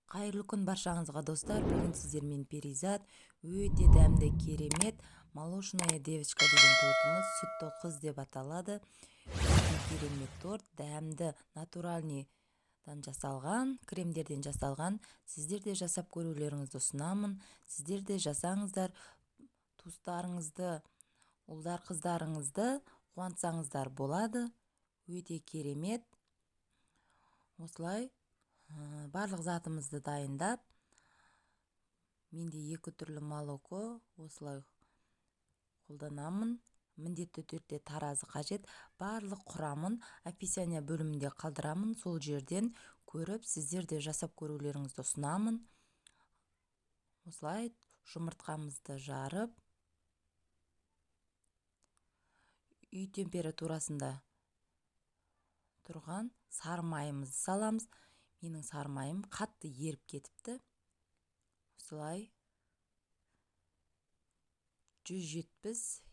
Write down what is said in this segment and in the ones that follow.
Кайырлуу күн баршаңызга достор. Бүгүн сиздер менен Перизат өтө дәмдүү керемет молочная девочка деген тортумуз, сүттө кыз деп аталады. Өтө керемет торт, дәмдүү, натуральныйдан жасалган, кремдерден жасалган. Сиздер де жасап көрүүлөрүңүздү сунамын. Сиздер де жасаңыздар, тустарыңызды, улдар, кыздарыңызды кубантсаңыздар болот. Өтө керемет. Осылай барлык затымызды дайындап, менде 2 түрлүү молоко осылай колдонамын. Міндетті түрдө таразы кажет. Барлык курамын описание бөлүмүндө калдырамын. Сол жерден көрүп, сиздер де жасап көрүүлөрүңүздү сунамын. Осылай жумурткамызды жарып, үй температурасында турган сары майымызды саламыз. Менин сары майым катты ерип кетипти. Осылай 170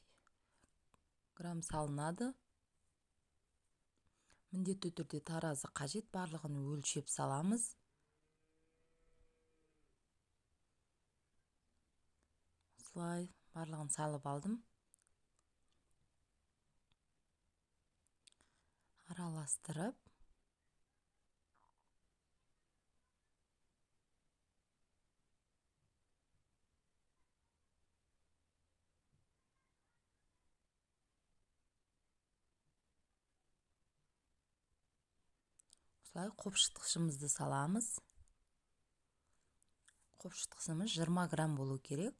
грамм салынады. Міндетті түрдө таразы кажет, барлыгын өлчөп саламыз. Осылай барлыгын салып алдым. Араластырып, осылай копшуткучубузду саламыз. Копшуткучубуз 20 грамм болуу керек.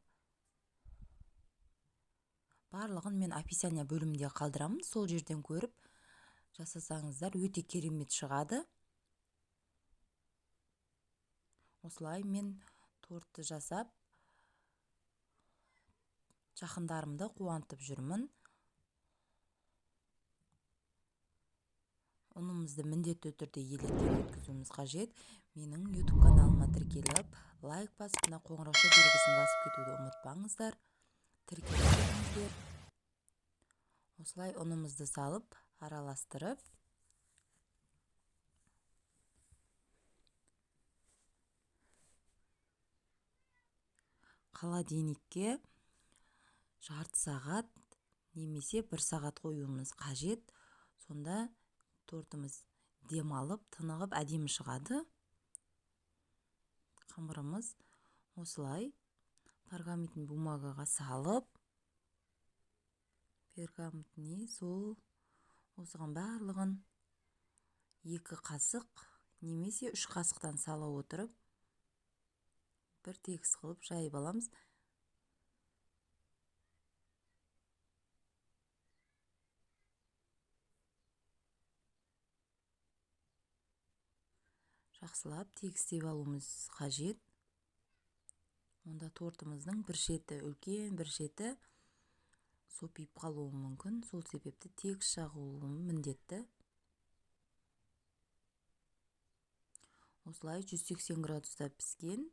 Барлыгын мен описание бөлүмүндө калдырамын. Сол жерден көрүп жасасаңыздар өтө керемет чыгады. Осылай мен тортты жасап, жакындарымды кубантып жүрмүн. Унумузду міндетті түрдө электен өткүзүүбүз кажет. Менин YouTube каналыма тиркелип, лайк басып, мына коңгуроо белгисин басып кетүүнү унутпаңыздар. Тиркелиңиздер. Осылай унумузду салып, араластырып, холодильникке жарты саат немесе 1 саат коюубуз кажет. Сонда тортумуз дем алып, тыныгып, адеми чыгады. Камырымыз осылай пергаментный бумагага салып, пергаментный осуган барлыгын 2 касык немесе 3 касыктан салып отуруп, бир тегиз кылып жайып аламыз. Жакшылап тегистеп алуубуз кажет. Онда тортумуздун бир чети үлкен, бир чети сопип калуу мүмкүн. Сол себепти тегиз жагуу міндетті. Осылай 180 градуста пискен.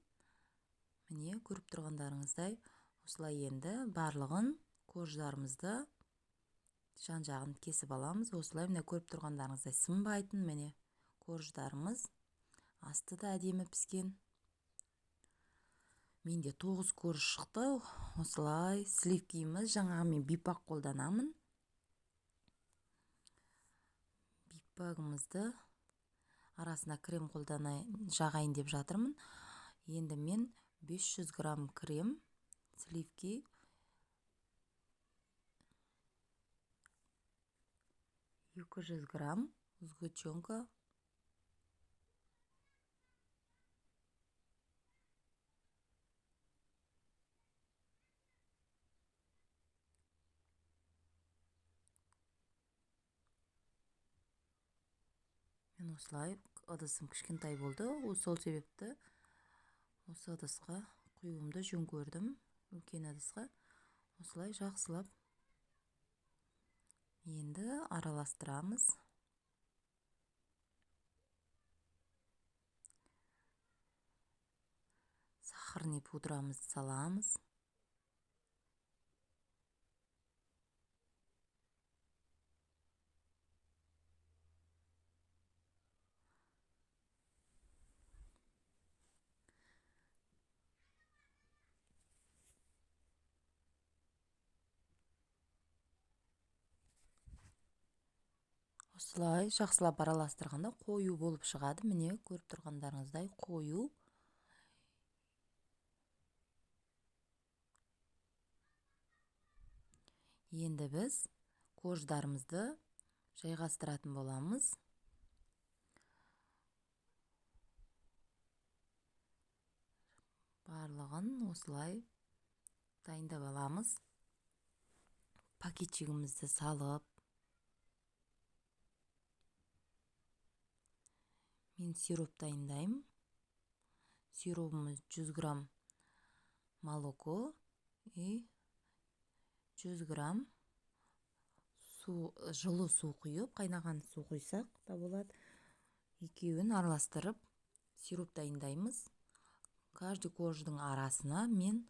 Міне көрүп тургандарыңыздай, осылай энди барлыгын кождарымызды жан жагын кесип аламыз. Осылай мына көрүп тургандарыңыздай сынбайтын міне кождарымыз. Асты да адеми пискен. Менде 9 корж шыкты. Осылай сливкimiz, жаңағы мен бипак колдонамын. Бипагымызды арасына крем жагайын деп жатырмын. Енді мен 500 грамм крем, сливки, 200 грамм сгущенка, мен осылай ыдысым кичкентай болду. Сол себепти осы ыдыска куюумду жөн көрдүм, үлкен ыдыска. Осылай жакшылап енді араластырамыз. Сахарный пудрамызды саламыз. осылай жақсылап араластырғанда қою болып шығады. Міне көріп тұрғандарыңыздай қою. Енді біз кождарымызды жайғастыратын боламыз. Барлығын осылай дайындап аламыз. Пакетчигімізді салып, мен сироп дайындаймын. Сиробымыз 100 грамм молоко и 100 грамм жылы су құйып, қайнаған су құйсақ та болады. Екеуін араластырып сироп дайындаймыз. Каждый кождың арасына мен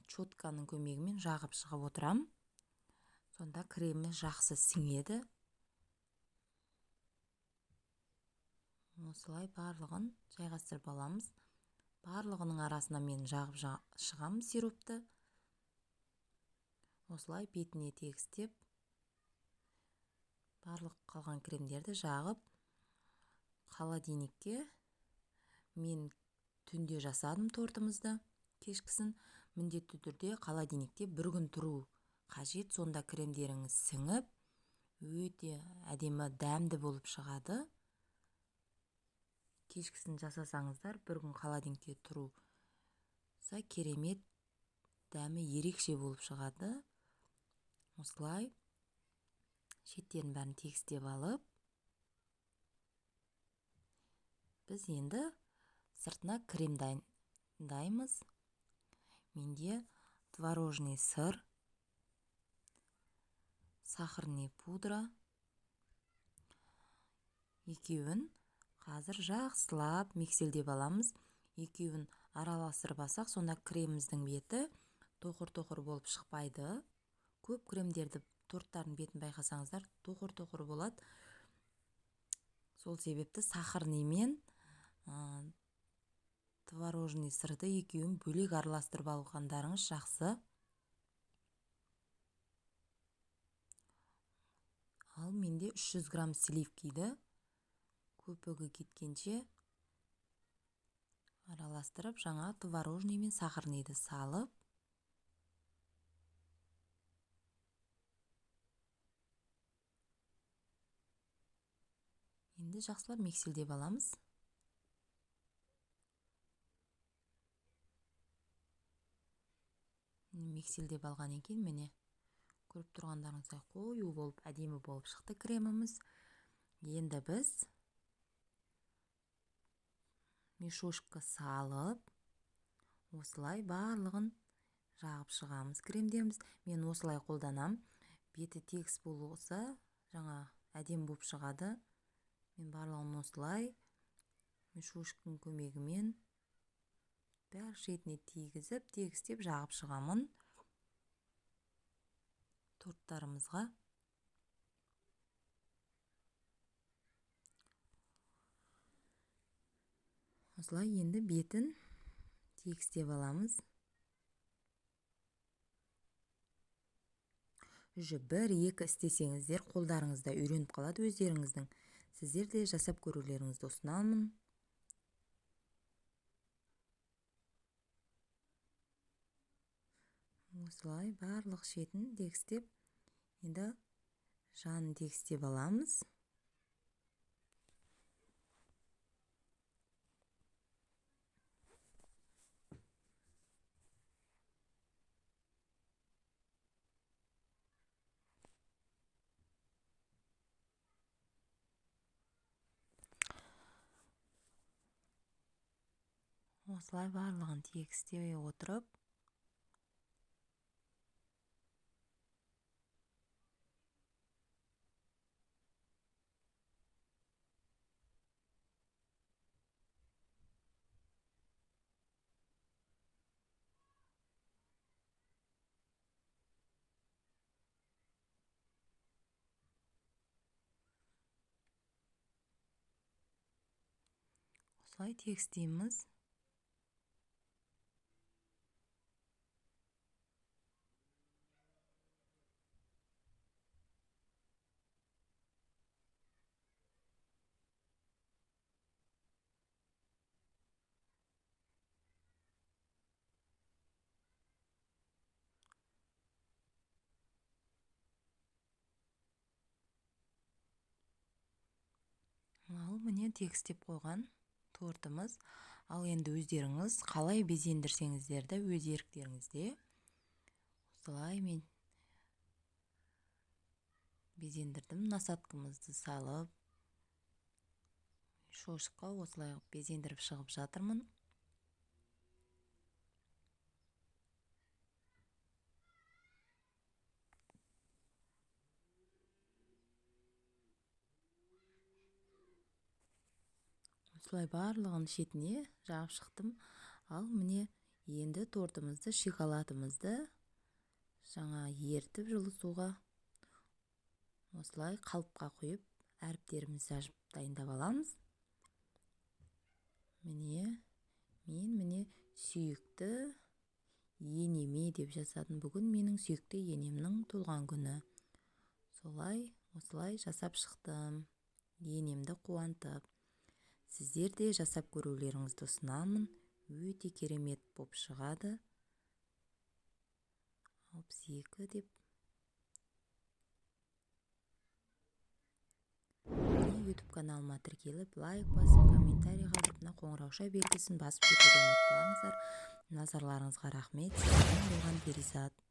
четканың көмегімен жағып шығып отырам. Сонда кремі жақсы сіңеді. Осылай барлығын жайғастырып аламыз. Барлығының арасына мен жағып шығам сиропты. Осылай бетіне тегістеп, барлық қалған кремдерді жағып, холодильникке мен түнде жасадым тортымызды. Кешкісін міндетті түрде холодильникте бір күн тұру қажет. Сонда кремдеріңіз сіңіп, өте әдемі дәмді болып шығады. Кешкісін жасасаңыздар, бір күн холодильникте тұруса керемет, дәмі ерекше болып шығады. Осылай шеттерін бәрін тегістеп алып, біз енді сыртына крем дайындаймыз. Менде творожный сыр, сахарный пудра, екеуін қазір жақсылап миксельдеп аламыз. Екеуін араластырып алсақ, сонда креміміздің беті тоқыр-тоқыр болып шықпайды. Көп кремдерді, торттардың бетін байқасаңыздар, тоқыр-тоқыр болады. Сол себепті сахарный мен творожный сырды екеуін бөлек араластырып алғандарыңыз жақсы. Ал менде 300 грамм сливкиді көпігі кеткенше араластырып, жаңа творожный мен сахарныйды салып, енді жақсылап миксельдеп аламыз. Миксельдеп алған екен, міне көріп тұрғандарыңыздай қою болып, әдемі болып шықты креміміз. Енді біз мешочка салып, осылай барлығын жағып шығамыз кремдеріміз. Мен осылай қолданам. Беті тегіс болса, жаңа әдемі болып шығады. Мен барлығын осылай мешочканың көмегімен бәр шетіне тигізіп, тегістеп жағып шығамын торттарымызға. Осылай енді бетін тегістеп аламыз. Уже 1-2 істесеңіздер, қолдарыңызда үйреніп қалады өздеріңіздің. Сіздер де жасап көрулеріңізді ұсынамын. Осылай барлық шетін тегістеп, енді жанын тегістеп аламыз. Осылай барлығын тегістей отырып, осылай тегістейміз. міне тегістеп қойған тортымыз. Ал енді өздеріңіз қалай безендірсеңіздер де өз еріктеріңізде. Осылай мен безендірдім. Насаткамызды салып, шошқа осылай безендіріп шығып жатырмын. Осылай барлығын шетіне жағып шықтым. Ал міне енді тортымызды, шоколадымызды жаңа ертіп жылы суға осылай қалыпқа құйып әріптерімізді жазып дайындап аламыз. Міне сүйікті енеме деп жасадым. Бүгін менің сүйікті енемнің туылған күні. Осылай жасап шықтым. Енемді қуантып. Сіздер де жасап көрулеріңізді ұсынамын. Өте керемет боп шығады. 62 деп. YouTube каналыма тіркеліп, лайк басып, комментарий қалдырып, қоңырауша белгісін басып кетуді ұмытпаңыздар. Назарларыңызға рахмет. Сізбен болған Перизат.